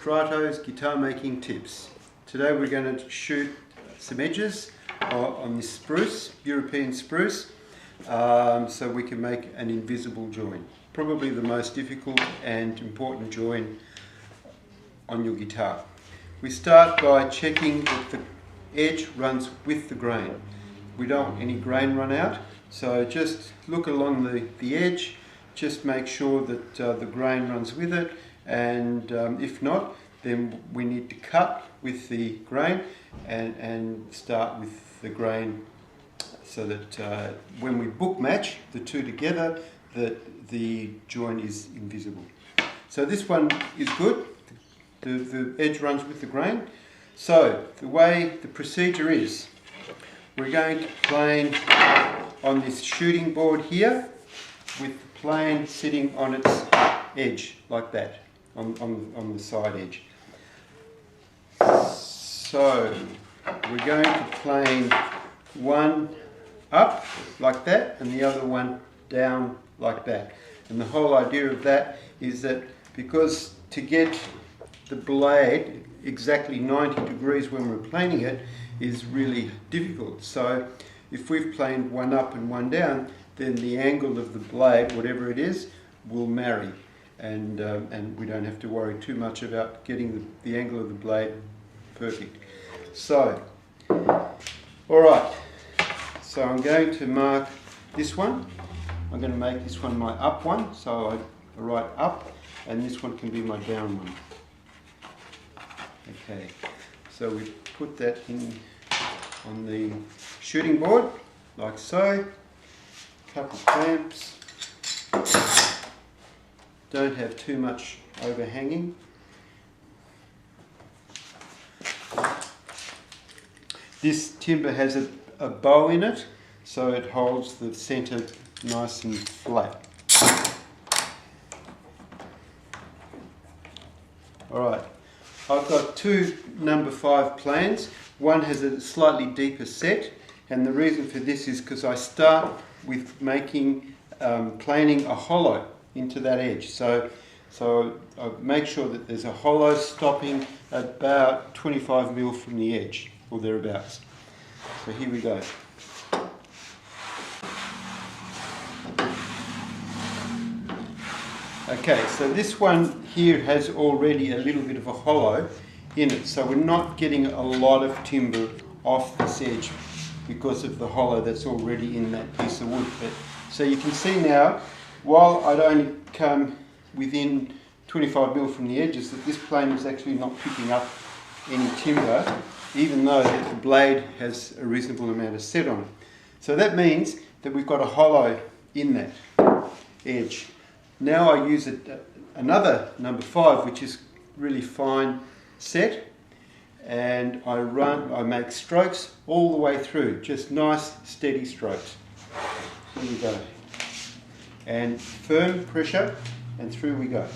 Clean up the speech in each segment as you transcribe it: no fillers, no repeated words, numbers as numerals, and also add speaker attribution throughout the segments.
Speaker 1: Strato's guitar making tips. Today we're going to shoot some edges on this spruce, European spruce, so we can make an invisible join. Probably the most difficult and important join on your guitar. We start by checking that the edge runs with the grain. We don't want any grain run out, so just look along the edge, just make sure that the grain runs with it, and if not, then we need to cut with the grain and start with the grain so that when we book match the two together, that the join is invisible. So this one is good, the edge runs with the grain. So the way the procedure is, we're going to plane on this shooting board here with the plane sitting on its edge like that, on the side edge. So we're going to plane one up like that and the other one down like that. And the whole idea of that is that because to get the blade exactly 90 degrees when we're planing it is really difficult. So if we've planed one up and one down, then the angle of the blade, whatever it is, will marry, and we don't have to worry too much about getting the angle of the blade perfect. So, alright, so I'm going to mark this one. I'm going to make this one my up one, so I write up, and this one can be my down one. Okay, so we put that in on the shooting board, like so. Couple clamps. Don't have too much overhanging. This timber has a bow in it, so it holds the centre nice and flat. Alright, I've got two number 5 planes. One has a slightly deeper set, and the reason for this is because I start with making planing a hollow into that edge. So I make sure that there's a hollow stopping about 25 mil from the edge, or thereabouts. So here we go. Okay, so this one here has already a little bit of a hollow in it, so we're not getting a lot of timber off this edge because of the hollow that's already in that piece of wood. But, so you can see now, while I'd only come within 25 mil from the edges, that this plane is actually not picking up any timber, even though the blade has a reasonable amount of set on it. So that means that we've got a hollow in that edge. Now I use another number 5, which is really fine set, and I make strokes all the way through, just nice steady strokes. Here we go. And firm pressure, and through we go.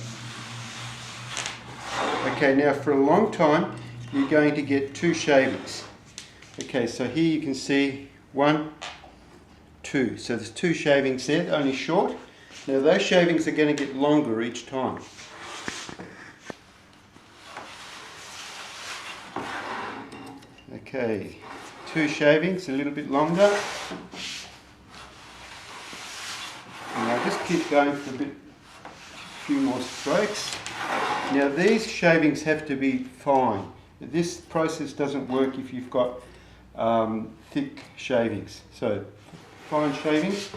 Speaker 1: Okay, now for a long time you're going to get 2 shavings. Okay, so here you can see 1, 2. So there's 2 shavings there, only short. Now those shavings are going to get longer each time. Okay, 2 shavings, a little bit longer. And I'll just keep going for a few more strokes. Now these shavings have to be fine. This process doesn't work if you've got thick shavings. So fine shavings.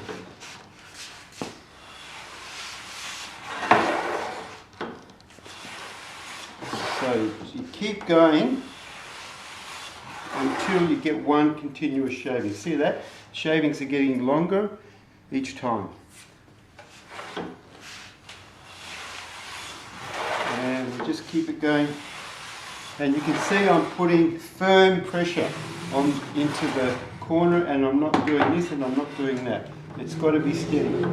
Speaker 1: So you keep going until you get one continuous shaving. See that? Shavings are getting longer each time. And we'll just keep it going. And you can see I'm putting firm pressure into the corner, and I'm not doing this and I'm not doing that. It's got to be steady.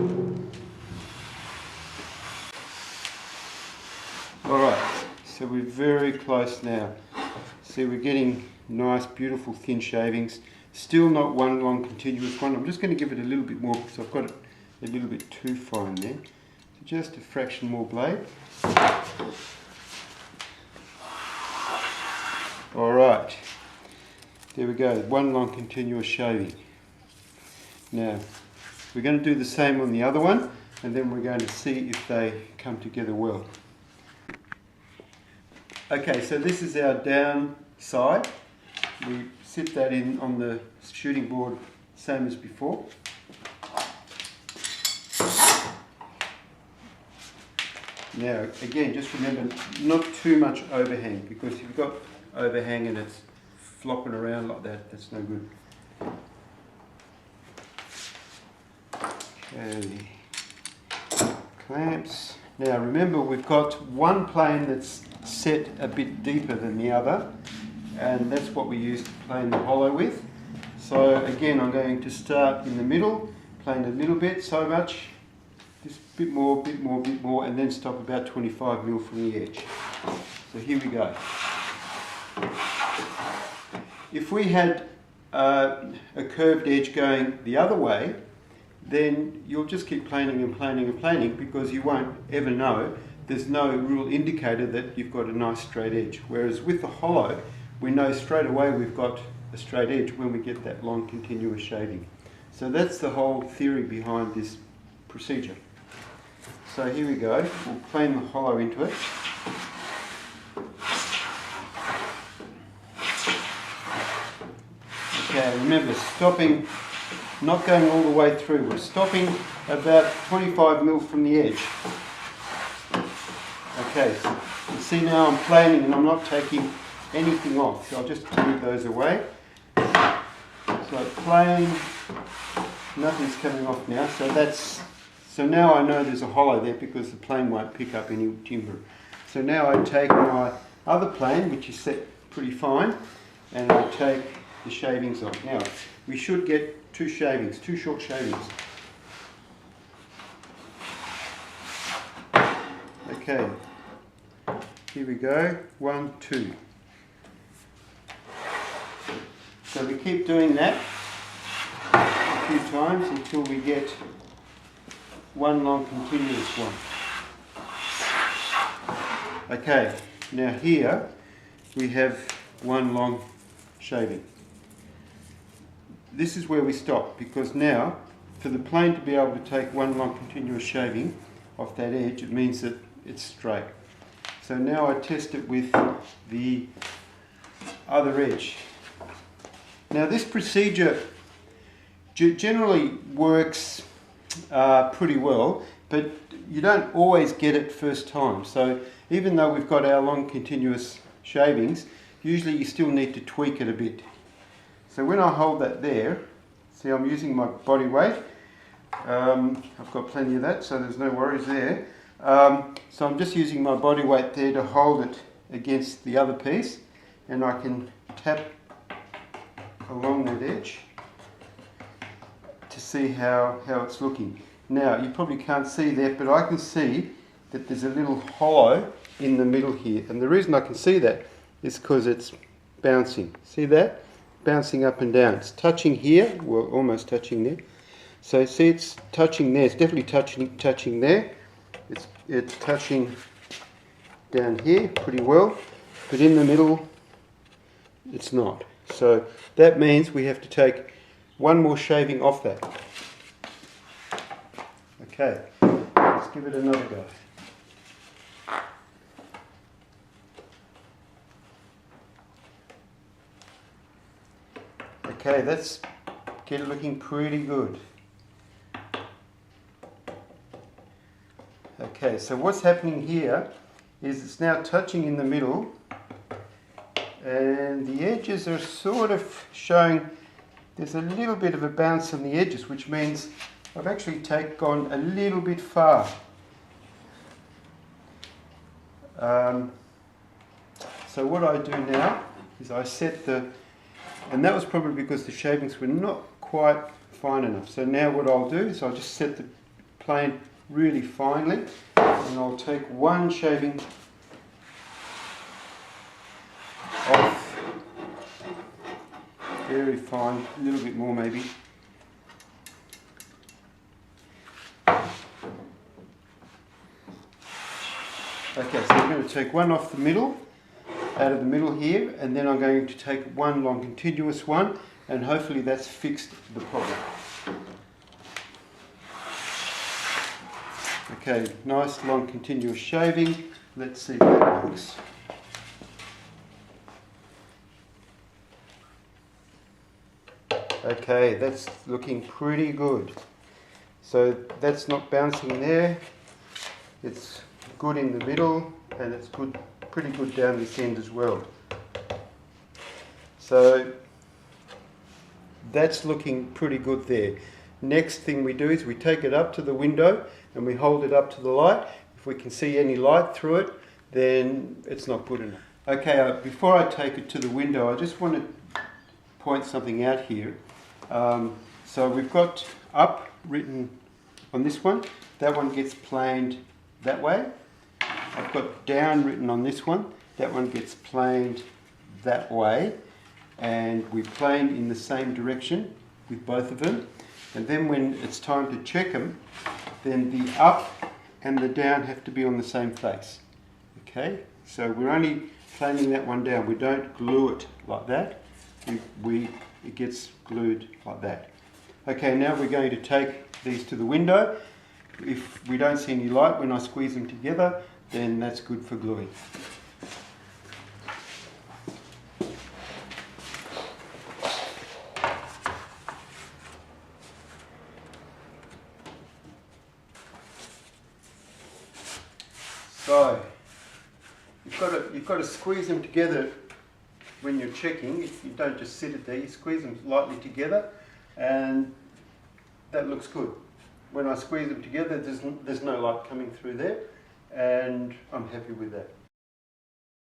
Speaker 1: Alright, so we're very close now. See, we're getting nice, beautiful, thin shavings. Still not one long continuous one. I'm just going to give it a little bit more because I've got it a little bit too fine there. So just a fraction more blade. There we go, one long continuous shaving. Now, we're going to do the same on the other one, and then we're going to see if they come together well. Okay, so this is our down side. We sit that in on the shooting board, same as before. Now, again, just remember, not too much overhang, because if you've got overhang and it's flopping around like that, that's no good. Okay, clamps. Now remember, we've got one plane that's set a bit deeper than the other, and that's what we use to plane the hollow with. So again, I'm going to start in the middle, plane a little bit, so much, just a bit more, bit more, bit more, and then stop about 25 mil from the edge. So here we go. If we had a curved edge going the other way, then you'll just keep planing and planing and planing, because you won't ever know. There's no real indicator that you've got a nice straight edge. Whereas with the hollow, we know straight away we've got a straight edge when we get that long continuous shaving. So that's the whole theory behind this procedure. So here we go, we'll plane the hollow into it. Okay, remember, stopping, not going all the way through. We're stopping about 25 mil from the edge. Okay, so you see now I'm planing and I'm not taking anything off. So I'll just move those away. So plane, nothing's coming off now. So now I know there's a hollow there because the plane won't pick up any timber. So now I take my other plane, which is set pretty fine, and I take the shavings off. Now, we should get two short shavings. Okay, here we go, 1, 2. So we keep doing that a few times until we get one long continuous one. Okay, now here we have one long shaving. This is where we stop, because now for the plane to be able to take one long continuous shaving off that edge, it means that it's straight. So now I test it with the other edge. Now this procedure generally works pretty well, but you don't always get it first time. So even though we've got our long continuous shavings, usually you still need to tweak it a bit. So when I hold that there, see, I'm using my body weight. I've got plenty of that, so there's no worries there. So I'm just using my body weight there to hold it against the other piece, and I can tap along that edge to see how it's looking. Now, you probably can't see that, but I can see that there's a little hollow in the middle here. And the reason I can see that is because it's bouncing. See that? Bouncing up and down. It's touching here, well, almost touching there. So see, it's touching there. It's definitely touching there. It's touching down here pretty well, but in the middle, it's not. So that means we have to take one more shaving off that. Okay, let's give it another go. Okay, that's get it looking pretty good. Okay, so what's happening here is it's now touching in the middle, and the edges are sort of showing there's a little bit of a bounce on the edges, which means I've actually gone a little bit far. So what I do now is I set and that was probably because the shavings were not quite fine enough. So now what I'll do is I'll just set the plane really finely, and I'll take one shaving off, very fine, a little bit more maybe. Okay, so I'm going to take one off the middle, out of the middle here, and then I'm going to take one long continuous one, and hopefully that's fixed the problem. Okay, nice long continuous shaving. Let's see if that works. Okay, that's looking pretty good. So that's not bouncing there. It's good in the middle, and it's good, pretty good down this end as well. So that's looking pretty good there. Next thing we do is we take it up to the window and we hold it up to the light. If we can see any light through it, then it's not good enough. Okay, before I take it to the window, I just want to point something out here. So we've got up written on this one. That one gets planed that way. I've got down written on this one. That one gets planed that way. And we plane in the same direction with both of them. And then when it's time to check them, then the up and the down have to be on the same face. Okay, so we're only planing that one down. We don't glue it like that. It gets glued like that. Okay, now we're going to take these to the window. If we don't see any light when I squeeze them together, then that's good for gluing. So, you've got to squeeze them together when you're checking. You don't just sit it there, you squeeze them lightly together, and that looks good. When I squeeze them together, there's no light coming through there, and I'm happy with that.